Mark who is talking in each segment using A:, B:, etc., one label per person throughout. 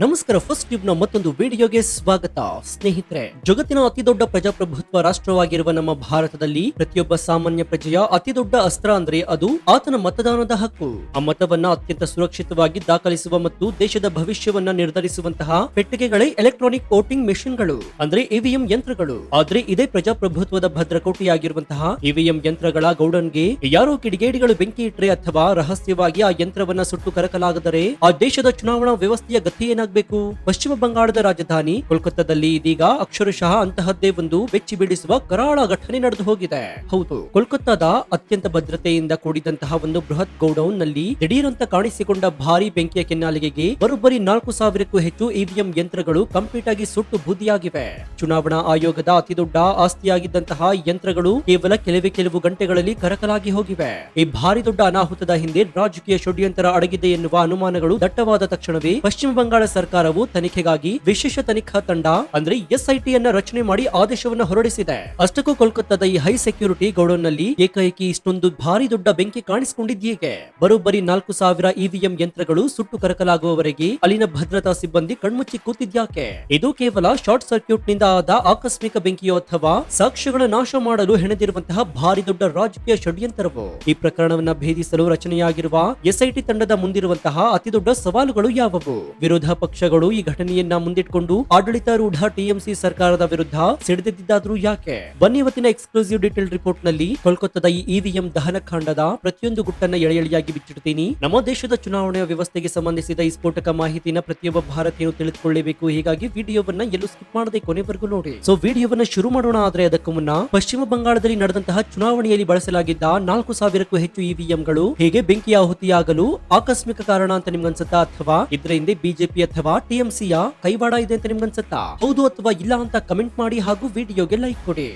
A: ನಮಸ್ಕಾರ. ಫಸ್ಟ್ ಟ್ಯೂಬ್ನ ಮತ್ತೊಂದು ವಿಡಿಯೋಗೆ ಸ್ವಾಗತ. ಸ್ನೇಹಿತರೆ, ಜಗತ್ತಿನ ಅತಿದೊಡ್ಡ ಪ್ರಜಾಪ್ರಭುತ್ವ ರಾಷ್ಟ್ರವಾಗಿರುವ ನಮ್ಮ ಭಾರತದಲ್ಲಿ ಪ್ರತಿಯೊಬ್ಬ ಸಾಮಾನ್ಯ ಪ್ರಜೆಯ ಅತಿದೊಡ್ಡ ಅಸ್ತ್ರ ಅಂದ್ರೆ ಅದು ಆತನ ಮತದಾನದ ಹಕ್ಕು. ಆ ಮತವನ್ನ ಅತ್ಯಂತ ಸುರಕ್ಷಿತವಾಗಿ ದಾಖಲಿಸುವ ಮತ್ತು ದೇಶದ ಭವಿಷ್ಯವನ್ನ ನಿರ್ಧರಿಸುವಂತಹ ಪೆಟ್ಟಿಗೆಗಳೇ ಎಲೆಕ್ಟ್ರಾನಿಕ್ ವೋಟಿಂಗ್ ಮೆಷಿನ್ಗಳು ಅಂದ್ರೆ ಇವಿಎಂ ಯಂತ್ರಗಳು. ಆದ್ರೆ ಇದೇ ಪ್ರಜಾಪ್ರಭುತ್ವದ ಭದ್ರಕೋಟೆಯಾಗಿರುವಂತಹ ಇವಿಎಂ ಯಂತ್ರಗಳ ಗೌಡನ್ಗೆ ಯಾರೋ ಕಿಡಿಗೇಡಿಗಳು ಬೆಂಕಿ ಇಟ್ರೆ ಅಥವಾ ರಹಸ್ಯವಾಗಿ ಆ ಯಂತ್ರವನ್ನ ಸುಟ್ಟು ಕರಕಲಾಗದರೆ ಆ ದೇಶದ ಚುನಾವಣಾ ವ್ಯವಸ್ಥೆಯ ಗತಿ ಏನಾಗಬೇಕು? ಪಶ್ಚಿಮ ಬಂಗಾಳದ ರಾಜಧಾನಿ ಕೋಲ್ಕತ್ತಾದಲ್ಲಿ ಇದೀಗ ಅಕ್ಷರಶಃ ಅಂತಹದ್ದೇ ಒಂದು ಬೆಚ್ಚಿ ಬೀಳಿಸುವ ಕರಾಳ ಘಟನೆ ನಡೆದು ಹೋಗಿದೆ. ಹೌದು, ಕೋಲ್ಕತ್ತಾದ ಅತ್ಯಂತ ಭದ್ರತೆಯಿಂದ ಕೂಡಿದಂತಹ ಒಂದು ಬೃಹತ್ ಗೋಡೌನ್ ನಲ್ಲಿ ದಿಢೀರಂತ ಕಾಣಿಸಿಕೊಂಡ ಭಾರಿ ಬೆಂಕಿಯ ಕೆನ್ನಾಲಿಗೆಗೆ ಬರೋಬ್ಬರಿ 4,000ಕ್ಕೂ ಹೆಚ್ಚು ಇವಿಎಂ ಯಂತ್ರಗಳು ಕಂಪ್ಲೀಟ್ ಆಗಿ ಸುಟ್ಟು ಬೂದಿಯಾಗಿವೆ. ಚುನಾವಣಾ ಆಯೋಗದ ಅತಿದೊಡ್ಡ ಆಸ್ತಿಯಾಗಿದ್ದಂತಹ ಯಂತ್ರಗಳು ಕೇವಲ ಕೆಲವು ಗಂಟೆಗಳಲ್ಲಿ ಕರಕಲಾಗಿ ಹೋಗಿವೆ. ಈ ಭಾರಿ ದೊಡ್ಡ ಅನಾಹುತದ ಹಿಂದೆ ರಾಜಕೀಯ ಷಡ್ಯಂತ್ರ ಅಡಗಿದೆ ಎನ್ನುವ ಅನುಮಾನಗಳು ದಟ್ಟವಾದ ತಕ್ಷಣವೇ ಪಶ್ಚಿಮ ಬಂಗಾಳ ಸರ್ಕಾರವು ತನಿಖೆಗಾಗಿ ವಿಶೇಷ ತನಿಖಾ ತಂಡ ಅಂದ್ರೆ ಎಸ್ಐಟಿ ಅನ್ನ ರಚನೆ ಮಾಡಿ ಆದೇಶವನ್ನು ಹೊರಡಿಸಿದೆ. ಅಷ್ಟಕ್ಕೂ ಕೋಲ್ಕತ್ತಾದ ಈ ಹೈ ಸೆಕ್ಯೂರಿಟಿ ಗೋಡೌನ್ ನಲ್ಲಿ ಏಕಾಏಕಿ ಇಷ್ಟೊಂದು ಭಾರಿ ದೊಡ್ಡ ಬೆಂಕಿ ಕಾಣಿಸಿಕೊಂಡಿದ್ದೀಗೆ. ಬರೋಬ್ಬರಿ 4,000 ಇವಿಎಂ ಯಂತ್ರಗಳು ಸುಟ್ಟು ಕರಕಲಾಗುವವರೆಗೆ ಅಲ್ಲಿನ ಭದ್ರತಾ ಸಿಬ್ಬಂದಿ ಕಣ್ಮುಚ್ಚಿ ಕೂತಿದ್ಯಾಕೆ? ಇದು ಕೇವಲ ಶಾರ್ಟ್ ಸರ್ಕ್ಯೂಟ್ ನಿಂದ ಆದ ಆಕಸ್ಮಿಕ ಬೆಂಕಿಯೋ ಅಥವಾ ಸಾಕ್ಷ್ಯಗಳ ನಾಶ ಮಾಡಲು ಹೆಣೆದಿರುವಂತಹ ಭಾರಿ ದೊಡ್ಡ ರಾಜಕೀಯ ಷಡ್ಯಂತ್ರವೋ? ಈ ಪ್ರಕರಣವನ್ನ ಭೇದಿಸಲು ರಚನೆಯಾಗಿರುವ ಎಸ್ಐಟಿ ತಂಡದ ಮುಂದಿರುವಂತಹ ಅತಿದೊಡ್ಡ ಸವಾಲುಗಳು ಯಾವುವು? ವಿರೋಧ ಪಕ್ಷಗಳು ಈ ಘಟನೆಯನ್ನ ಮುಂದಿಟ್ಕೊಂಡು ಆಡಳಿತಾರೂಢ ಟಿಎಂಸಿ ಸರ್ಕಾರದ ವಿರುದ್ಧ ಸಿಡಿದೆದ್ದಿದ್ದಾದ್ರೂ ಯಾಕೆ? ಬನ್ನಿ ಇವತ್ತಿನ ಎಕ್ಸ್ಕ್ಲೂಸಿವ್ ಡೀಟೇಲ್ ರಿಪೋರ್ಟ್ ನಲ್ಲಿ ಕೋಲ್ಕತ್ತಾದ ಈ ಇವಿಎಂ ದಹನಕಾಂಡದ ಪ್ರತಿಯೊಂದು ಗುಟ್ಟನ್ನ ಎಳೆಯಾಗಿ ಬಿಚ್ಚಿಡ್ತೀನಿ. ನಮ್ಮ ದೇಶದ ಚುನಾವಣೆಯ ವ್ಯವಸ್ಥೆಗೆ ಸಂಬಂಧಿಸಿದ ಈ ಸ್ಫೋಟಕ ಮಾಹಿತಿನ ಪ್ರತಿಯೊಬ್ಬ ಭಾರತೀಯರು ತಿಳಿದುಕೊಳ್ಳಬೇಕು. ಹೀಗಾಗಿ ವಿಡಿಯೋವನ್ನ ಎಲ್ಲೂ ಸ್ಕಿಪ್ ಮಾಡದೆ ಕೊನೆವರೆಗೂ ನೋಡಿ. ಸೊ ವಿಡಿಯೋವನ್ನ ಶುರು ಮಾಡೋಣ. ಆದ್ರೆ ಅದಕ್ಕೂ ಮುನ್ನ ಪಶ್ಚಿಮ ಬಂಗಾಳದಲ್ಲಿ ನಡೆದಂತಹ ಚುನಾವಣೆಯಲ್ಲಿ ಬಳಸಲಾಗಿದ್ದ 4,000ಕ್ಕೂ ಹೆಚ್ಚು ಇವಿಎಂಗಳು ಹೇಗೆ ಬೆಂಕಿ ಆಹುತಿಯಾಗಲು ಆಕಸ್ಮಿಕ ಕಾರಣ ಅಂತ ನಿಮ್ಗನ್ಸುತ್ತಾ? ಅಥವಾ ಇದ್ರ ಹಿಂದೆ ಬಿಜೆಪಿ ಅಥವಾ ಟಿಎಂಸಿಯ ಕೈವಾಡ ಇದೆ ಅಂತ ನಿಮ್ಗನ್ಸುತ್ತಾ? ಹೌದು ಅಥವಾ ಇಲ್ಲ ಅಂತ ಕಮೆಂಟ್ ಮಾಡಿ ಹಾಗೂ ವಿಡಿಯೋಗೆ ಲೈಕ್ ಕೊಡಿ.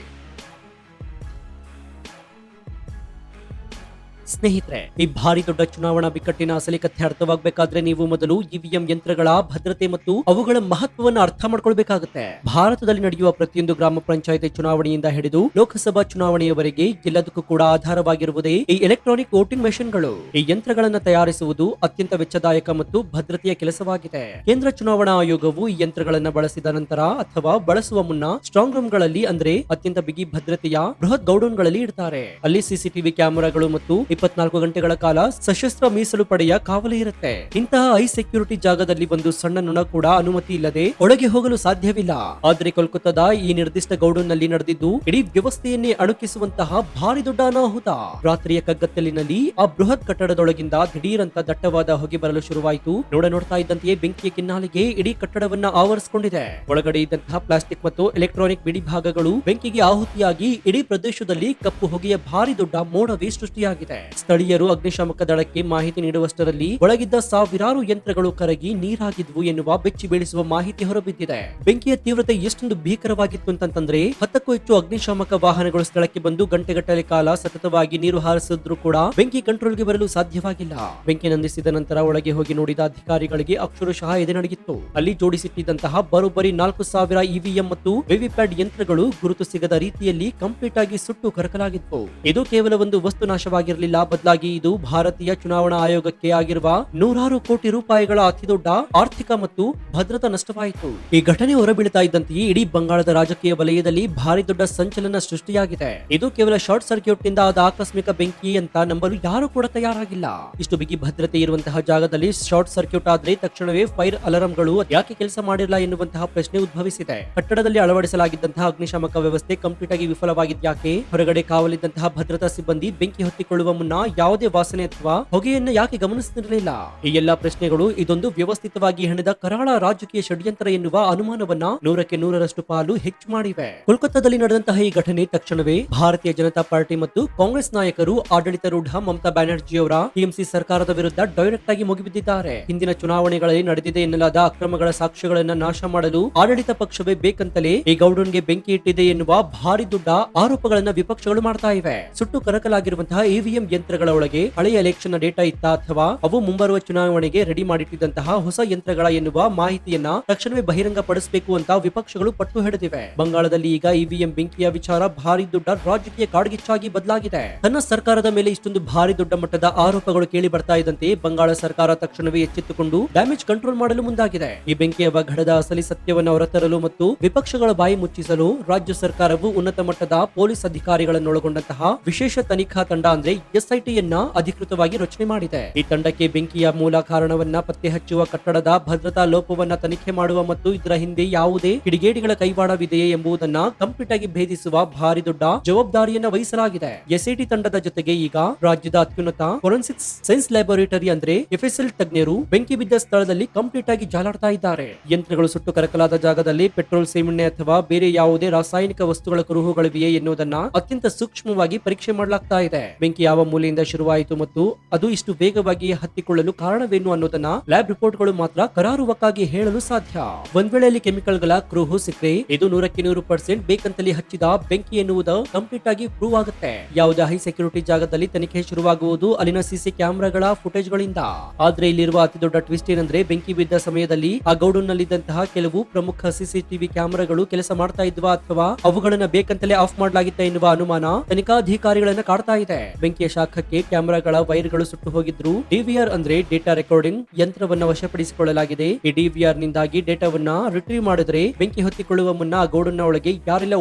A: ಸ್ನೇಹಿತರೆ, ಈ ಭಾರಿ ದೊಡ್ಡ ಚುನಾವಣಾ ಬಿಕ್ಕಟ್ಟಿನ ಅಸಲಿ ಕಥೆ ಅರ್ಥವಾಗಬೇಕಾದ್ರೆ ನೀವು ಮೊದಲು ಇವಿಎಂ ಯಂತ್ರಗಳ ಭದ್ರತೆ ಮತ್ತು ಅವುಗಳ ಮಹತ್ವವನ್ನು ಅರ್ಥ ಮಾಡ್ಕೊಳ್ಬೇಕಾಗುತ್ತೆ. ಭಾರತದಲ್ಲಿ ನಡೆಯುವ ಪ್ರತಿಯೊಂದು ಗ್ರಾಮ ಪಂಚಾಯತಿ ಚುನಾವಣೆಯಿಂದ ಹಿಡಿದು ಲೋಕಸಭಾ ಚುನಾವಣೆಯವರೆಗೆ ಎಲ್ಲದಕ್ಕೂ ಕೂಡ ಆಧಾರವಾಗಿರುವುದೇ ಈ ಎಲೆಕ್ಟ್ರಾನಿಕ್ ವೋಟಿಂಗ್ ಮೆಷಿನ್ಗಳು. ಈ ಯಂತ್ರಗಳನ್ನ ತಯಾರಿಸುವುದು ಅತ್ಯಂತ ವೆಚ್ಚದಾಯಕ ಮತ್ತು ಭದ್ರತೆಯ ಕೆಲಸವಾಗಿದೆ. ಕೇಂದ್ರ ಚುನಾವಣಾ ಆಯೋಗವು ಈ ಯಂತ್ರಗಳನ್ನ ಬಳಸಿದ ನಂತರ ಅಥವಾ ಬಳಸುವ ಮುನ್ನ ಸ್ಟ್ರಾಂಗ್ ರೂಮ್ ಗಳಲ್ಲಿ ಅಂದ್ರೆ ಅತ್ಯಂತ ಬಿಗಿ ಭದ್ರತೆಯ ಬೃಹತ್ ಗೌಡೌನ್ ಗಳಲ್ಲಿ ಇಡ್ತಾರೆ. ಅಲ್ಲಿ ಸಿಸಿಟಿವಿ ಕ್ಯಾಮೆರಾಗಳು ಮತ್ತು 24 ಗಂಟೆಗಳ ಕಾಲ ಸಶಸ್ತ್ರ ಮೀಸಲು ಪಡೆಯ ಕಾವಲು ಇರುತ್ತೆ. ಇಂತಹ ಹೈ ಸೆಕ್ಯೂರಿಟಿ ಜಾಗದಲ್ಲಿ ಒಂದು ಸಣ್ಣ ನುಣ ಕೂಡ ಅನುಮತಿ ಇಲ್ಲದೆ ಒಳಗೆ ಹೋಗಲು ಸಾಧ್ಯವಿಲ್ಲ. ಆದ್ರೆ ಕೋಲ್ಕತ್ತಾದ ಈ ನಿರ್ದಿಷ್ಟ ಗೌಡೌನ್ ನಲ್ಲಿ ನಡೆದಿದ್ದು ಇಡೀ ವ್ಯವಸ್ಥೆಯನ್ನೇ ಅಣುಕಿಸುವಂತಹ ಭಾರಿ ದೊಡ್ಡ ಅನಾಹುತ. ರಾತ್ರಿಯ ಕಗ್ಗತ್ತಲಿನಲ್ಲಿ ಆ ಬೃಹತ್ ಕಟ್ಟಡದೊಳಗಿಂದ ದಿಢೀರಂತ ದಟ್ಟವಾದ ಹೊಗೆ ಬರಲು ಶುರುವಾಯಿತು. ನೋಡ್ತಾ ಇದ್ದಂತೆಯೇ ಬೆಂಕಿಯ ಕಿನ್ನಾಲಿಗೆ ಇಡೀ ಕಟ್ಟಡವನ್ನ ಆವರಿಸಿಕೊಂಡಿದೆ. ಒಳಗಡೆ ಇದ್ದಂತಹ ಪ್ಲಾಸ್ಟಿಕ್ ಮತ್ತು ಎಲೆಕ್ಟ್ರಾನಿಕ್ ಬಿಡಿ ಭಾಗಗಳು ಬೆಂಕಿಗೆ ಆಹುತಿಯಾಗಿ ಇಡೀ ಪ್ರದೇಶದಲ್ಲಿ ಕಪ್ಪು ಹೊಗೆಯ ಭಾರಿ ದೊಡ್ಡ ಮೋಡವೇ ಸೃಷ್ಟಿಯಾಗಿದೆ. ಸ್ಥಳೀಯರು ಅಗ್ನಿಶಾಮಕ ದಳಕ್ಕೆ ಮಾಹಿತಿ ನೀಡುವಷ್ಟರಲ್ಲಿ ಒಳಗಿದ್ದ ಸಾವಿರಾರು ಯಂತ್ರಗಳು ಕರಗಿ ನೀರಾಗಿದ್ವು ಎನ್ನುವ ಬೆಚ್ಚಿ ಬೀಳಿಸುವ ಮಾಹಿತಿ ಹೊರಬಿದ್ದಿದೆ. ಬೆಂಕಿಯ ತೀವ್ರತೆ ಎಷ್ಟೊಂದು ಭೀಕರವಾಗಿತ್ತು ಅಂತಂದ್ರೆ 10ಕ್ಕೂ ಹೆಚ್ಚು ಅಗ್ನಿಶಾಮಕ ವಾಹನಗಳು ಸ್ಥಳಕ್ಕೆ ಬಂದು ಗಂಟೆಗಟ್ಟಲೆ ಕಾಲ ಸತತವಾಗಿ ನೀರು ಹಾರಿಸಿದ್ರು ಕೂಡ ಬೆಂಕಿ ಕಂಟ್ರೋಲ್ಗೆ ಬರಲು ಸಾಧ್ಯವಾಗಿಲ್ಲ. ಬೆಂಕಿ ನಂದಿಸಿದ ನಂತರ ಒಳಗೆ ಹೋಗಿ ನೋಡಿದ ಅಧಿಕಾರಿಗಳಿಗೆ ಅಕ್ಷರಶಃ ಎದೆನಡುಗಿತ್ತು. ಅಲ್ಲಿ ಜೋಡಿಸಿಟ್ಟಿದ್ದಂತಹ ಬರೋಬ್ಬರಿ 4,000 ಇವಿಎಂ ಮತ್ತು ವಿವಿಪ್ಯಾಟ್ ಯಂತ್ರಗಳು ಗುರುತು ಸಿಗದ ರೀತಿಯಲ್ಲಿ ಕಂಪ್ಲೀಟ್ ಆಗಿ ಸುಟ್ಟು ಕರಕಲಾಗಿತ್ತು. ಇದು ಕೇವಲ ಒಂದು ವಸ್ತು ನಾಶವಾಗಿರಲಿಲ್ಲ, ಬದಲಾಗಿ ಇದು ಭಾರತೀಯ ಚುನಾವಣಾ ಆಯೋಗಕ್ಕೆ ಆಗಿರುವ ನೂರಾರು ಕೋಟಿ ರೂಪಾಯಿಗಳ ಅತಿದೊಡ್ಡ ಆರ್ಥಿಕ ಮತ್ತು ಭದ್ರತಾ ನಷ್ಟವಾಯಿತು. ಈ ಘಟನೆ ಹೊರಬೀಳ್ತಾ ಇದ್ದಂತೆಯೇ ಇಡೀ ಬಂಗಾಳದ ರಾಜಕೀಯ ವಲಯದಲ್ಲಿ ಭಾರಿ ದೊಡ್ಡ ಸಂಚಲನ ಸೃಷ್ಟಿಯಾಗಿದೆ. ಇದು ಕೇವಲ ಶಾರ್ಟ್ ಸರ್ಕ್ಯೂಟ್ ನಿಂದ ಆದ ಆಕಸ್ಮಿಕ ಬೆಂಕಿ ಅಂತ ನಂಬಲು ಯಾರು ಕೂಡ ತಯಾರಾಗಿಲ್ಲ. ಇಷ್ಟು ಬಿಗಿ ಭದ್ರತೆ ಇರುವಂತಹ ಜಾಗದಲ್ಲಿ ಶಾರ್ಟ್ ಸರ್ಕ್ಯೂಟ್ ಆದ್ರೆ ತಕ್ಷಣವೇ ಫೈರ್ ಅಲಾರಂಗಳು ಯಾಕೆ ಕೆಲಸ ಮಾಡಿಲ್ಲ ಎನ್ನುವಂತಹ ಪ್ರಶ್ನೆ ಉದ್ಭವಿಸಿದೆ. ಕಟ್ಟಡದಲ್ಲಿ ಅಳವಡಿಸಲಾಗಿದ್ದಂತಹ ಅಗ್ನಿಶಾಮಕ ವ್ಯವಸ್ಥೆ ಕಂಪ್ಲೀಟ್ ಆಗಿ ವಿಫಲವಾಗಿದ್ಯಾಕೆ? ಹೊರಗಡೆ ಕಾವಲಿದ್ದಂತಹ ಭದ್ರತಾ ಸಿಬ್ಬಂದಿ ಬೆಂಕಿ ಹೊತ್ತಿಕೊಳ್ಳುವ ಮುನ್ನ ಯಾವುದೇ ವಾಸನೆ ಅಥವಾ ಹೊಗೆಯನ್ನು ಯಾಕೆ ಗಮನಿಸುತ್ತಿರಲಿಲ್ಲ? ಈ ಎಲ್ಲಾ ಪ್ರಶ್ನೆಗಳು ಇದೊಂದು ವ್ಯವಸ್ಥಿತವಾಗಿ ಹೆಣೆದ ಕರಾಳ ರಾಜಕೀಯ ಷಡ್ಯಂತ್ರ ಎನ್ನುವ ಅನುಮಾನವನ್ನ 100ಕ್ಕೆ 100ರಷ್ಟು ಪಾಲು ಹೆಚ್ಚು ಮಾಡಿವೆ. ಕೋಲ್ಕತ್ತಾದಲ್ಲಿ ನಡೆದಂತಹ ಈ ಘಟನೆ ತಕ್ಷಣವೇ ಭಾರತೀಯ ಜನತಾ ಪಾರ್ಟಿ ಮತ್ತು ಕಾಂಗ್ರೆಸ್ ನಾಯಕರು ಆಡಳಿತಾರೂಢ ಮಮತಾ ಬ್ಯಾನರ್ಜಿ ಅವರ ಟಿಎಂಸಿ ಸರ್ಕಾರದ ವಿರುದ್ಧ ಡೈರೆಕ್ಟ್ ಆಗಿ ಮುಗಿಬಿದ್ದಿದ್ದಾರೆ. ಹಿಂದಿನ ಚುನಾವಣೆಗಳಲ್ಲಿ ನಡೆದಿದೆ ಎನ್ನಲಾದ ಅಕ್ರಮಗಳ ಸಾಕ್ಷ್ಯಗಳನ್ನ ನಾಶ ಮಾಡಲು ಆಡಳಿತ ಪಕ್ಷವೇ ಬೇಕಂತಲೇ ಈ ಗೌಡೌನ್ಗೆ ಬೆಂಕಿ ಇಟ್ಟಿದೆ ಎನ್ನುವ ಭಾರಿ ದೊಡ್ಡ ಆರೋಪಗಳನ್ನ ವಿಪಕ್ಷಗಳು ಮಾಡ್ತಾ ಇವೆ. ಸುಟ್ಟು ಕರಕಲಾಗಿರುವಂತಹ ಇವಿಎಂ ಯಂತ್ರಗಳ ಒಳಗೆ ಹಳೆಯ ಎಲೆಕ್ಷನ್ ಡೇಟಾ ಇತ್ತ ಅಥವಾ ಅವು ಮುಂಬರುವ ಚುನಾವಣೆಗೆ ರೆಡಿ ಮಾಡಿಟ್ಟಿದ್ದಂತಹ ಹೊಸ ಯಂತ್ರಗಳ ಎನ್ನುವ ಮಾಹಿತಿಯನ್ನ ತಕ್ಷಣವೇ ಬಹಿರಂಗಪಡಿಸಬೇಕು ಅಂತ ವಿಪಕ್ಷಗಳು ಪಟ್ಟು ಹಿಡಿದಿವೆ. ಬಂಗಾಳದಲ್ಲಿ ಈಗ ಇವಿಎಂ ಬೆಂಕಿಯ ವಿಚಾರ ಭಾರಿ ದೊಡ್ಡ ರಾಜಕೀಯ ಕಾಡ್ಗಿಚ್ಚಾಗಿ ಬದಲಾಗಿದೆ. ತನ್ನ ಸರ್ಕಾರದ ಮೇಲೆ ಇಷ್ಟೊಂದು ಭಾರಿ ದೊಡ್ಡ ಮಟ್ಟದ ಆರೋಪಗಳು ಕೇಳಿ ಬರ್ತಾ ಇದ್ದಂತೆ ಬಂಗಾಳ ಸರ್ಕಾರ ತಕ್ಷಣವೇ ಎಚ್ಚೆತ್ತುಕೊಂಡು ಡ್ಯಾಮೇಜ್ ಕಂಟ್ರೋಲ್ ಮಾಡಲು ಮುಂದಾಗಿದೆ. ಈ ಬೆಂಕಿಯ ಅವಘಡದ ಅಸಲಿ ಸತ್ಯವನ್ನು ಹೊರತರಲು ಮತ್ತು ವಿಪಕ್ಷಗಳ ಬಾಯಿ ಮುಚ್ಚಿಸಲು ರಾಜ್ಯ ಸರ್ಕಾರವು ಉನ್ನತ ಮಟ್ಟದ ಪೊಲೀಸ್ ಅಧಿಕಾರಿಗಳನ್ನೊಳಗೊಂಡಂತಹ ವಿಶೇಷ ತನಿಖಾ ತಂಡ ಅಂದ್ರೆ ಎಸ್ಐಟಿಯನ್ನ ಅಧಿಕೃತವಾಗಿ ರಚನೆ ಮಾಡಿದೆ. ಈ ತಂಡಕ್ಕೆ ಬೆಂಕಿಯ ಮೂಲ ಕಾರಣವನ್ನ ಪತ್ತೆ ಹಚ್ಚುವ, ಕಟ್ಟಡದ ಭದ್ರತಾ ಲೋಪವನ್ನ ತನಿಖೆ ಮಾಡುವ ಮತ್ತು ಇದರ ಹಿಂದೆ ಯಾವುದೇ ಕಿಡಿಗೇಡಿಗಳ ಕೈವಾಡವಿದೆಯೇ ಎಂಬುದನ್ನ ಕಂಪ್ಲೀಟ್ ಆಗಿ ಭೇದಿಸುವ ಭಾರಿ ದೊಡ್ಡ ಜವಾಬ್ದಾರಿಯನ್ನ ವಹಿಸಲಾಗಿದೆ. ಎಸ್ಐಟಿ ತಂಡದ ಜೊತೆಗೆ ಈಗ ರಾಜ್ಯದ ಅತ್ಯುನ್ನತ ಫೋರೆನ್ಸಿಕ್ಸ್ ಸೈನ್ಸ್ ಲ್ಯಾಬೋರೇಟರಿ ಅಂದ್ರೆ ಎಫ್ಎಸ್ಎಲ್ ತಜ್ಞರು ಬೆಂಕಿ ಬಿದ್ದ ಸ್ಥಳದಲ್ಲಿ ಕಂಪ್ಲೀಟ್ ಆಗಿ ಜಾಲಾಡ್ತಾ ಇದ್ದಾರೆ. ಯಂತ್ರಗಳು ಸುಟ್ಟು ಕರಕಲಾದ ಜಾಗದಲ್ಲಿ ಪೆಟ್ರೋಲ್, ಸೀಮೆಣ್ಣೆ ಅಥವಾ ಬೇರೆ ಯಾವುದೇ ರಾಸಾಯನಿಕ ವಸ್ತುಗಳ ಕುರುಹುಗಳಿವೆಯೇ ಎನ್ನುವುದನ್ನ ಅತ್ಯಂತ ಸೂಕ್ಷ್ಮವಾಗಿ ಪರೀಕ್ಷೆ ಮಾಡಲಾಗ್ತಾ ಇದೆ. ಬೆಂಕಿ ಯಾವ ಮೂಲೆಯಿಂದ ಶುರುವಾಯಿತು ಮತ್ತು ಅದು ಇಷ್ಟು ವೇಗವಾಗಿ ಹತ್ತಿಕೊಳ್ಳಲು ಕಾರಣವೇನು ಅನ್ನೋದನ್ನ ಲ್ಯಾಬ್ ರಿಪೋರ್ಟ್ಗಳು ಮಾತ್ರ ಕರಾರುವಕ್ಕಾಗಿ ಹೇಳಲು ಸಾಧ್ಯ. ಒಂದ್ ವೇಳೆಯಲ್ಲಿ ಕೆಮಿಕಲ್ ಗಳ ಕುರುಹು ಸಿಕ್ಕರೆ ಇದು 100% ಬೇಕಂತಲೇ ಹಚ್ಚಿದ ಬೆಂಕಿ ಎನ್ನುವುದು ಕಂಪ್ಲೀಟ್ ಆಗಿ ಪ್ರೂವ್ ಆಗುತ್ತೆ. ಯಾವುದೇ ಹೈ ಸೆಕ್ಯೂರಿಟಿ ಜಾಗದಲ್ಲಿ ತನಿಖೆ ಶುರುವಾಗುವುದು ಅಲ್ಲಿನ ಸಿಸಿ ಕ್ಯಾಮೆರಾಗಳ ಫುಟೇಜ್ ಗಳಿಂದ. ಆದ್ರೆ ಇಲ್ಲಿರುವ ಅತಿ ದೊಡ್ಡ ಟ್ವಿಸ್ಟ್ ಏನಂದ್ರೆ ಬೆಂಕಿ ಬಿದ್ದ ಸಮಯದಲ್ಲಿ ಆ ಗೌಡನ್ ನಲ್ಲಿದ್ದಂತಹ ಕೆಲವು ಪ್ರಮುಖ ಸಿಸಿಟಿವಿ ಕ್ಯಾಮೆರಾಗಳು ಕೆಲಸ ಮಾಡ್ತಾ ಇದ್ವಾ ಅಥವಾ ಅವುಗಳನ್ನ ಬೇಕಂತಲೇ ಆಫ್ ಮಾಡಲಾಗಿತ್ತ ಎನ್ನುವ ಅನುಮಾನ ತನಿಖಾಧಿಕಾರಿಗಳನ್ನ ಕಾಡ್ತಾ ಇದೆ. ಬೆಂಕಿಯ ಶಾಖಕ್ಕೆ ಕ್ಯಾಮೆರಾಗಳ ವೈರ್ಗಳು ಸುಟ್ಟು ಹೋಗಿದ್ರು. ಡಿವಿಆರ್ ಅಂದ್ರೆ ಡೇಟಾ ರೆಕಾರ್ಡಿಂಗ್ ಯಂತ್ರವನ್ನ ವಶಪಡಿಸಿಕೊಳ್ಳಲಾಗಿದೆ. ಈ ಡಿವಿಆರ್ ನಿಂದಾಗಿ ಡೇಟಾವನ್ನ ರಿಟ್ರೀವ್ ಮಾಡಿದ್ರೆ ಬೆಂಕಿ ಹೊತ್ತಿಕೊಳ್ಳುವ ಮುನ್ನ ಆ ಗೋಡನ್ನ ಒಳಗೆ ಯಾರೆಲ್ಲ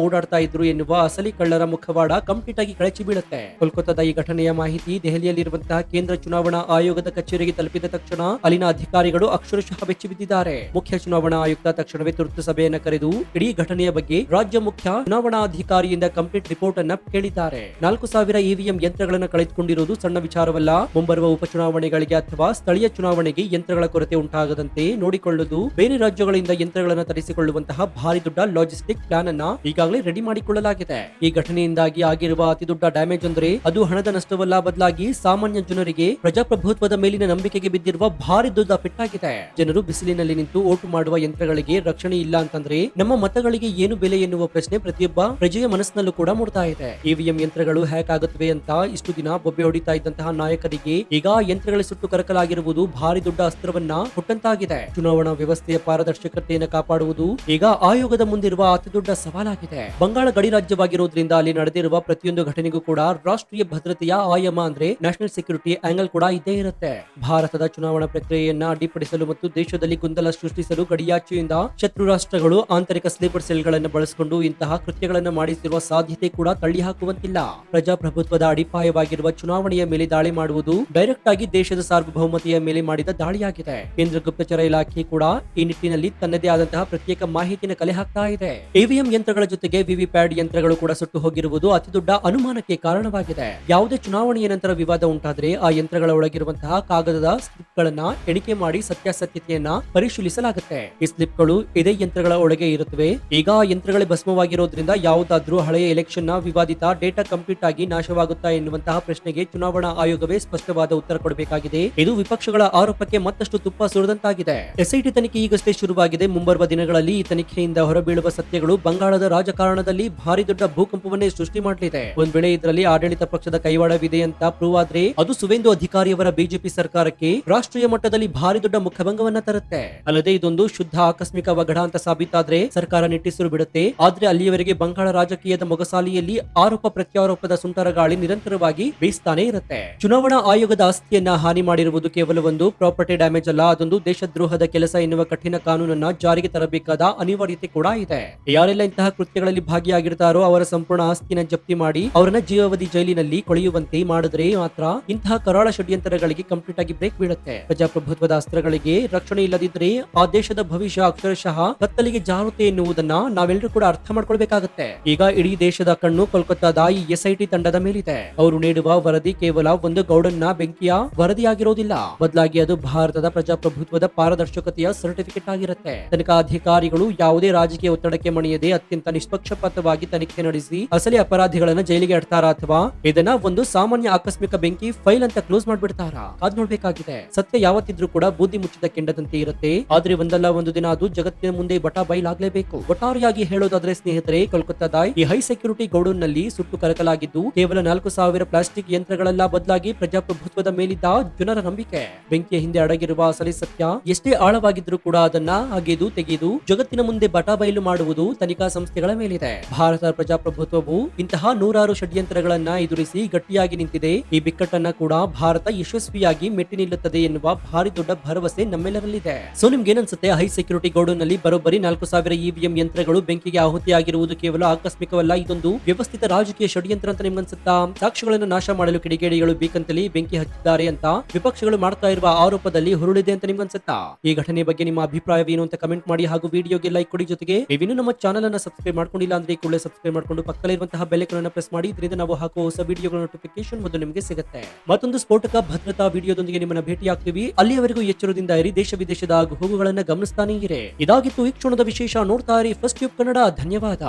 A: ಓಡಾಡ್ತಾ ಇದ್ರು ಎನ್ನುವ ಅಸಲಿ ಕಳ್ಳರ ಮುಖವಾಡ ಕಂಪ್ಲೀಟ್ ಆಗಿ ಕಳಚಿ ಬೀಳುತ್ತೆ. ಕೋಲ್ಕತ್ತಾದ ಈ ಘಟನೆಯ ಮಾಹಿತಿ ದೆಹಲಿಯಲ್ಲಿರುವಂತಹ ಕೇಂದ್ರ ಚುನಾವಣಾ ಆಯೋಗದ ಕಚೇರಿಗೆ ತಲುಪಿದ ತಕ್ಷಣ ಅಲ್ಲಿನ ಅಧಿಕಾರಿಗಳು ಅಕ್ಷರಶಃ ಬೆಚ್ಚಿ ಬಿದ್ದಿದ್ದಾರೆ. ಮುಖ್ಯ ಚುನಾವಣಾ ಆಯುಕ್ತ ತಕ್ಷಣವೇ ತುರ್ತು ಸಭೆಯನ್ನ ಕರೆದು ಇಡೀ ಘಟನೆಯ ಬಗ್ಗೆ ರಾಜ್ಯ ಮುಖ್ಯ ಚುನಾವಣಾಧಿಕಾರಿಯಿಂದ ಕಂಪ್ಲೀಟ್ ರಿಪೋರ್ಟ್ ಅನ್ನ ಕೇಳಿದ್ದಾರೆ. 4,000 ಇವಿಎಂ ಯಂತ್ರಗಳನ್ನು ಕಳೆದುಕೊಂಡಿರುವುದು ಸಣ್ಣ ವಿಚಾರವಲ್ಲ. ಮುಂಬರುವ ಉಪಚುನಾವಣೆಗಳಿಗೆ ಅಥವಾ ಸ್ಥಳೀಯ ಚುನಾವಣೆಗೆ ಯಂತ್ರಗಳ ಕೊರತೆ ಉಂಟಾಗದಂತೆ ನೋಡಿಕೊಳ್ಳುವುದು ಬೇರೆ ರಾಜ್ಯಗಳಿಂದ ಯಂತ್ರಗಳನ್ನು ತರಿಸಿಕೊಳ್ಳುವಂತಹ ಭಾರಿ ದೊಡ್ಡ ಲಾಜಿಸ್ಟಿಕ್ ಪ್ಲಾನ್ ಅನ್ನ ಈಗಾಗಲೇ ರೆಡಿ ಮಾಡಿಕೊಳ್ಳಲಾಗಿದೆ. ಈ ಘಟನೆಯಿಂದಾಗಿ ಆಗಿರುವ ಅತಿ ದೊಡ್ಡ ಡ್ಯಾಮೇಜ್ ಅಂದ್ರೆ ಅದು ಹಣದ ನಷ್ಟವಲ್ಲ, ಬದಲಾಗಿ ಸಾಮಾನ್ಯ ಜನರಿಗೆ ಪ್ರಜಾಪ್ರಭುತ್ವದ ಮೇಲಿನ ನಂಬಿಕೆಗೆ ಬಿದ್ದಿರುವ ಭಾರಿ ದೊಡ್ಡ ಪೆಟ್ಟಾಗಿದೆ. ಜನರು ಬಿಸಿಲಿನಲ್ಲಿ ನಿಂತು ಓಟು ಮಾಡುವ ಯಂತ್ರಗಳಿಗೆ ರಕ್ಷಣೆ ಇಲ್ಲ ಅಂತಂದ್ರೆ ನಮ್ಮ ಮತಗಳಿಗೆ ಏನು ಬೆಲೆ ಎನ್ನುವ ಪ್ರಶ್ನೆ ಪ್ರತಿಯೊಬ್ಬ ಪ್ರಜೆಯ ಮನಸ್ಸಿನಲ್ಲೂ ಕೂಡ ಮೂಡ್ತಾ ಇದೆ. ಇವಿಎಂ ಯಂತ್ರಗಳು ಹ್ಯಾಕ್ ಆಗುತ್ತವೆ ಅಂತ ಇಷ್ಟು ದಿನ ಬೊಬ್ಬೆ ಹೊಡಿತಾ ಇದ್ದಂತಹ ನಾಯಕರಿಗೆ ಈಗ ಯಂತ್ರಗಳ ಸುಟ್ಟು ಕರಕಲಾಗಿರುವುದು ಭಾರಿ ದೊಡ್ಡ ಅಸ್ತ್ರವನ್ನ ಕೊಟ್ಟಂತಾಗಿದೆ. ಚುನಾವಣಾ ವ್ಯವಸ್ಥೆಯ ಪಾರದರ್ಶಕತೆಯನ್ನು ಕಾಪಾಡುವುದು ಈಗ ಆಯೋಗದ ಮುಂದಿರುವ ಅತಿ ದೊಡ್ಡ ಸವಾಲಾಗಿದೆ. ಬಂಗಾಳ ಗಡಿ ರಾಜ್ಯವಾಗಿರೋದ್ರಿಂದ ಅಲ್ಲಿ ನಡೆದಿರುವ ಪ್ರತಿಯೊಂದು ಘಟನೆಗೂ ಕೂಡ ರಾಷ್ಟ್ರೀಯ ಭದ್ರತೆಯ ಆಯಾಮ ಅಂದ್ರೆ ನ್ಯಾಷನಲ್ ಸೆಕ್ಯೂರಿಟಿ ಆಂಗಲ್ ಕೂಡ ಇದ್ದೇ ಇರುತ್ತೆ. ಭಾರತದ ಚುನಾವಣಾ ಪ್ರಕ್ರಿಯೆಯನ್ನ ಅಡ್ಡಿಪಡಿಸಲು ಮತ್ತು ದೇಶದಲ್ಲಿ ಗೊಂದಲ ಸೃಷ್ಟಿಸಲು ಗಡಿಯಾಚೆಯಿಂದ ಶತ್ರು ರಾಷ್ಟ್ರಗಳು ಆಂತರಿಕ ಸ್ಲೀಪರ್ ಸೆಲ್ ಗಳನ್ನು ಬಳಸಿಕೊಂಡು ಇಂತಹ ಕೃತ್ಯಗಳನ್ನು ಮಾಡಿಸಿರುವ ಸಾಧ್ಯತೆ ಕೂಡ ತಳ್ಳಿ ಹಾಕುವಂತಿಲ್ಲ. ಪ್ರಜಾಪ್ರಭುತ್ವದ ಅಡಿಪಾಯವಾಗಿರುವ ಚುನಾವಣೆಯ ಮೇಲೆ ದಾಳಿ ಮಾಡುವುದು ಡೈರೆಕ್ಟ್ ಆಗಿ ದೇಶದ ಸಾರ್ವಭೌಮತೆಯ ಮೇಲೆ ಮಾಡಿದ ದಾಳಿಯಾಗಿದೆ. ಕೇಂದ್ರ ಗುಪ್ತಚರ ಇಲಾಖೆ ಕೂಡ ಈ ನಿಟ್ಟಿನಲ್ಲಿ ತನ್ನದೇ ಆದಂತಹ ಪ್ರತ್ಯೇಕ ಮಾಹಿತಿನ ಕಲೆ ಹಾಕ್ತಾ ಇದೆ. ಇವಿಎಂ ಯಂತ್ರಗಳ ಜೊತೆಗೆ ವಿವಿಪ್ಯಾಡ್ ಯಂತ್ರಗಳು ಕೂಡ ಸುಟ್ಟು ಹೋಗಿರುವುದು ಅತಿ ದೊಡ್ಡ ಅನುಮಾನಕ್ಕೆ ಕಾರಣವಾಗಿದೆ. ಯಾವುದೇ ಚುನಾವಣೆಯ ನಂತರ ವಿವಾದ ಉಂಟಾದ್ರೆ ಆ ಯಂತ್ರಗಳ ಒಳಗಿರುವಂತಹ ಕಾಗದದ ಸ್ಲಿಪ್ ಗಳನ್ನ ಎಣಿಕೆ ಮಾಡಿ ಸತ್ಯಾಸತ್ಯತೆಯನ್ನ ಪರಿಶೀಲಿಸಲಾಗುತ್ತೆ. ಈ ಸ್ಲಿಪ್ ಗಳು ಇದೇ ಯಂತ್ರಗಳ ಒಳಗೆ ಇರುತ್ತವೆ. ಈಗ ಆ ಯಂತ್ರಗಳೇ ಭಸ್ಮವಾಗಿರೋದ್ರಿಂದ ಯಾವುದಾದ್ರೂ ಹಳೆಯ ಎಲೆಕ್ಷನ್ ನ ವಿವಾದಿತ ಡೇಟಾ ಕಂಪ್ಲೀಟ್ ಆಗಿ ನಾಶವಾಗುತ್ತಾ ಎನ್ನುವಂತಹ ಪ್ರಶ್ನೆಗೆ ಚುನಾವಣಾ ಆಯೋಗವೇ ಸ್ಪಷ್ಟವಾದ ಉತ್ತರ ಕೊಡಬೇಕಾಗಿದೆ. ಇದು ವಿಪಕ್ಷಗಳ ಆರೋಪಕ್ಕೆ ಮತ್ತಷ್ಟು ತುಪ್ಪ ಸುರಿದಂತಾಗಿದೆ. ಎಸ್ಐಟಿ ತನಿಖೆ ಈಗಷ್ಟೇ ಶುರುವಾಗಿದೆ. ಮುಂಬರುವ ದಿನಗಳಲ್ಲಿ ಈ ತನಿಖೆಯಿಂದ ಹೊರಬೀಳುವ ಸತ್ಯಗಳು ಬಂಗಾಳದ ರಾಜಕಾರಣದಲ್ಲಿ ಭಾರಿ ದೊಡ್ಡ ಭೂಕಂಪವನ್ನೇ ಸೃಷ್ಟಿ ಮಾಡಲಿದೆ. ಒಂದ್ ವೇಳೆ ಇದರಲ್ಲಿ ಆಡಳಿತ ಪಕ್ಷದ ಕೈವಾಡವಿದೆ ಅಂತ ಪ್ರೂವ್ ಆದ್ರೆ ಅದು ಸುವೇಂದು ಅಧಿಕಾರಿಯವರ ಬಿಜೆಪಿ ಸರ್ಕಾರಕ್ಕೆ ರಾಷ್ಟ್ರೀಯ ಮಟ್ಟದಲ್ಲಿ ಭಾರಿ ದೊಡ್ಡ ಮುಖಭಂಗವನ್ನ ತರುತ್ತೆ. ಅಲ್ಲದೆ ಇದೊಂದು ಶುದ್ಧ ಆಕಸ್ಮಿಕ ಅವಘಡ ಅಂತ ಸಾಬೀತಾದ್ರೆ ಸರ್ಕಾರ ನಿಟ್ಟುಸಿರು ಬಿಡುತ್ತೆ. ಆದ್ರೆ ಅಲ್ಲಿಯವರೆಗೆ ಬಂಗಾಳ ರಾಜಕೀಯದ ಮೊಗಸಾಲಿಯಲ್ಲಿ ಆರೋಪ ಪ್ರತ್ಯಾರೋಪದ ಸುಂಟರ ಗಾಳಿ ನಿರಂತರವಾಗಿ ಬೀಸ್ತಾನೆ ಇರುತ್ತೆ. ಚುನಾವಣಾ ಆಯೋಗದ ಆಸ್ತಿಯನ್ನ ಹಾನಿ ಮಾಡಿರುವುದು ಕೇವಲ ಒಂದು ಪ್ರಾಪರ್ಟಿ ಡ್ಯಾಮೇಜ್ ಅಲ್ಲ, ಅದೊಂದು ದೇಶದ್ರೋಹದ ಕೆಲಸ ಎನ್ನುವ ಕಠಿಣ ಕಾನೂನನ್ನ ಜಾರಿಗೆ ತರಬೇಕಾದ ಅನಿವಾರ್ಯತೆ ಕೂಡ ಇದೆ. ಯಾರೆಲ್ಲ ಇಂತಹ ಕೃತ್ಯಗಳಲ್ಲಿ ಭಾಗಿಯಾಗಿರ್ತಾರೋ ಅವರ ಸಂಪೂರ್ಣ ಆಸ್ತಿನ ಜಪ್ತಿ ಮಾಡಿ ಅವರನ್ನ ಜೀವಾವಧಿ ಜೈಲಿನಲ್ಲಿ ಕೊಳೆಯುವಂತೆ ಮಾಡಿದ್ರೆ ಮಾತ್ರ ಇಂತಹ ಕರಾಳ ಷಡ್ಯಂತ್ರಗಳಿಗೆ ಕಂಪ್ಲೀಟ್ ಆಗಿ ಬ್ರೇಕ್ ಬೀಳುತ್ತೆ. ಪ್ರಜಾಪ್ರಭುತ್ವದ ಅಸ್ತ್ರಗಳಿಗೆ ರಕ್ಷಣೆ ಇಲ್ಲದಿದ್ರೆ ಆ ದೇಶದ ಭವಿಷ್ಯ ಅಕ್ಷರಶಃ ಕತ್ತಲಿಗೆ ಜಾರುತ್ತೆ ಎನ್ನುವುದನ್ನ ನಾವೆಲ್ಲರೂ ಕೂಡ ಅರ್ಥ ಮಾಡ್ಕೊಳ್ಬೇಕಾಗುತ್ತೆ. ಈಗ ಇಡೀ ದೇಶದ ಕಣ್ಣು ಕೋಲ್ಕತ್ತಾದ ಈ ಎಸ್ಐಟಿ ತಂಡದ ಮೇಲಿದೆ. ಅವರು ನೀಡುವ ವರದಿ ಕೇವಲ ಒಂದು ಗೌಡನ್ನ ಬೆಂಕಿಯ ವರದಿಯಾಗಿರೋದಿಲ್ಲ, ಬದಲಾಗಿ ಅದು ಭಾರತದ ಪ್ರಜಾಪ್ರಭುತ್ವದ ಪಾರದರ್ಶಕತೆಯ ಸರ್ಟಿಫಿಕೇಟ್ ಆಗಿರುತ್ತೆ. ತನಿಖಾಧಿಕಾರಿಗಳು ಯಾವುದೇ ರಾಜಕೀಯ ಒತ್ತಡಕ್ಕೆ ಮಣಿಯದೆ ಅತ್ಯಂತ ನಿಷ್ಪಕ್ಷಪಾತವಾಗಿ ತನಿಖೆ ನಡೆಸಿ ಅಸಲಿ ಅಪರಾಧಿಗಳನ್ನ ಜೈಲಿಗೆ ಅಡ್ತಾರಾ ಅಥವಾ ಇದನ್ನ ಒಂದು ಸಾಮಾನ್ಯ ಆಕಸ್ಮಿಕ ಬೆಂಕಿ ಫೈಲ್ ಅಂತ ಕ್ಲೋಸ್ ಮಾಡ್ಬಿಡ್ತಾರಾ? ಕಾದ್ ನೋಡ್ಬೇಕಾಗಿದೆ. ಸತ್ಯ ಯಾವತ್ತಿದ್ರೂ ಕೂಡ ಬೂದಿ ಮುಚ್ಚಿದ ಕೆಂಡದಂತೆ ಇರುತ್ತೆ. ಆದ್ರೆ ಒಂದಲ್ಲ ಒಂದು ದಿನ ಅದು ಜಗತ್ತಿನ ಮುಂದೆ ಬಟಾ ಬಯಲಾಗಲೇಬೇಕು. ಒಟ್ಟಾರೆಯಾಗಿ ಹೇಳೋದಾದ್ರೆ ಸ್ನೇಹಿತರೆ, ಕೋಲ್ಕತ್ತಾದ ಈ ಹೈ ಸೆಕ್ಯೂರಿಟಿ ಗೌಡನ್ ನಲ್ಲಿ ಸುಟ್ಟು ಕರಕಲಾಗಿದ್ದು ಕೇವಲ 4,000 ಪ್ಲಾಸ್ಟಿಕ್ ಪ್ಲಾಸ್ಟಿಕ್ ಯಂತ್ರಗಳೆಲ್ಲ ಬದಲಾಗಿ ಪ್ರಜಾಪ್ರಭುತ್ವದ ಮೇಲಿದ್ದ ಜನರ ನಂಬಿಕೆ. ಬೆಂಕಿಯ ಹಿಂದೆ ಅಡಗಿರುವ ಅಸಲಿ ಸತ್ಯ ಎಷ್ಟೇ ಆಳವಾಗಿದ್ರೂ ಕೂಡ ಅದನ್ನ ಅಗೆದು ತೆಗೆದು ಜಗತ್ತಿನ ಮುಂದೆ ಬಟಾಬಯಲು ಮಾಡುವುದು ತನಿಖಾ ಸಂಸ್ಥೆಗಳ ಮೇಲಿದೆ. ಭಾರತದ ಪ್ರಜಾಪ್ರಭುತ್ವವು ಇಂತಹ ನೂರಾರು ಷಡ್ಯಂತ್ರಗಳನ್ನ ಎದುರಿಸಿ ಗಟ್ಟಿಯಾಗಿ ನಿಂತಿದೆ. ಈ ಬಿಕ್ಕಟ್ಟನ್ನ ಕೂಡ ಭಾರತ ಯಶಸ್ವಿಯಾಗಿ ಮೆಟ್ಟಿ ನಿಲ್ಲುತ್ತದೆ ಎನ್ನುವ ಭಾರಿ ದೊಡ್ಡ ಭರವಸೆ ನಮ್ಮೆಲ್ಲರಲ್ಲಿದೆ. ಸೊ ನಿಮ್ಗೆ ಏನನ್ಸುತ್ತೆ? ಹೈ ಸೆಕ್ಯೂರಿಟಿ ಗೋಡೌನ್ನಲ್ಲಿ ಬರೋಬ್ಬರಿ 4,000 ಇವಿಎಂ ಯಂತ್ರಗಳು ಬೆಂಕಿಗೆ ಆಹುತಿಯಾಗಿರುವುದು ಕೇವಲ ಆಕಸ್ಮಿಕವಲ್ಲ, ಇದೊಂದು ವ್ಯವಸ್ಥಿತ ರಾಜಕೀಯ ಷಡ್ಯಂತ್ರ ಅಂತ ನಿಮ್ಗನ್ಸುತ್ತಾ? ಸಾಕ್ಷ್ಯಗಳನ್ನು ನಾಶ ಮಾಡಲು ಕಿಡಿಗೇಡಿಗಳು ಬೇಕಂತಲೇ ಬೆಂಕಿ ಹಚ್ಚಿದ್ದಾರೆ ಅಂತ ವಿಪಕ್ಷಗಳು ಮಾಡ್ತಾ ಇರುವ ಆರೋಪದಲ್ಲಿ ಹುರುಳಿದೆ ಅಂತ ನಿಮ್ಗನ್ಸುತ್ತಾ? ಈ ಘಟನೆ ಬಗ್ಗೆ ನಿಮ್ಮ ಅಭಿಪ್ರಾಯವೇನು ಅಂತ ಕಮೆಂಟ್ ಮಾಡಿ ಹಾಗೂ ವಿಡಿಯೋಗೆ ಲೈಕ್ ಕೊಡಿ. ಜೊತೆಗೆ ನೀವಿನ್ನೂ ನಮ್ಮ ಚಾನಲ್ ಅನ್ನ ಸಬ್ಸ್ಕ್ರೈಬ್ ಮಾಡ್ಕೊಂಡಿಲ್ಲ ಅಂದ್ರೆ ಕೂಡಲೇ ಸಬ್ಸ್ಕ್ರೈಬ್ ಮಾಡ್ಕೊಂಡು ಪಕ್ಕದಲ್ಲಿರುವಂತಹ ಬೆಲ್ ಐಕಾನ್ ಅನ್ನು ಪ್ರೆಸ್ ಮಾಡಿ. ಇದರಿಂದ ನಾವು ಹಾಕುವ ಹೊಸ ವಿಡಿಯೋಗಳ ನೋಟಿಫಿಕೇಶನ್ ಮೊದಲು ನಿಮಗೆ ಸಿಗುತ್ತೆ. ಮತ್ತೊಂದು ಸ್ಫೋಟಕ ಭದ್ರತಾ ವಿಡಿಯೋದೊಂದಿಗೆ ನಿಮ್ಮನ್ನ ಭೇಟಿಯಾಗ್ತೀವಿ. ಅಲ್ಲಿಯವರೆಗೂ ಎಚ್ಚರದಿಂದ ಇರಿ, ದೇಶ ವಿದೇಶದ ಹೋಗುಗಳನ್ನ ಗಮನಿಸ್ತಾನೆ ಇರಿ. ಇದಾಗಿತ್ತು ಈ ಕ್ಷಣದ ವಿಶೇಷ. ನೋಡ್ತಾ ಇರಿ ಫಸ್ಟ್ ಟ್ಯೂಬ್ ಕನ್ನಡ. ಧನ್ಯವಾದ.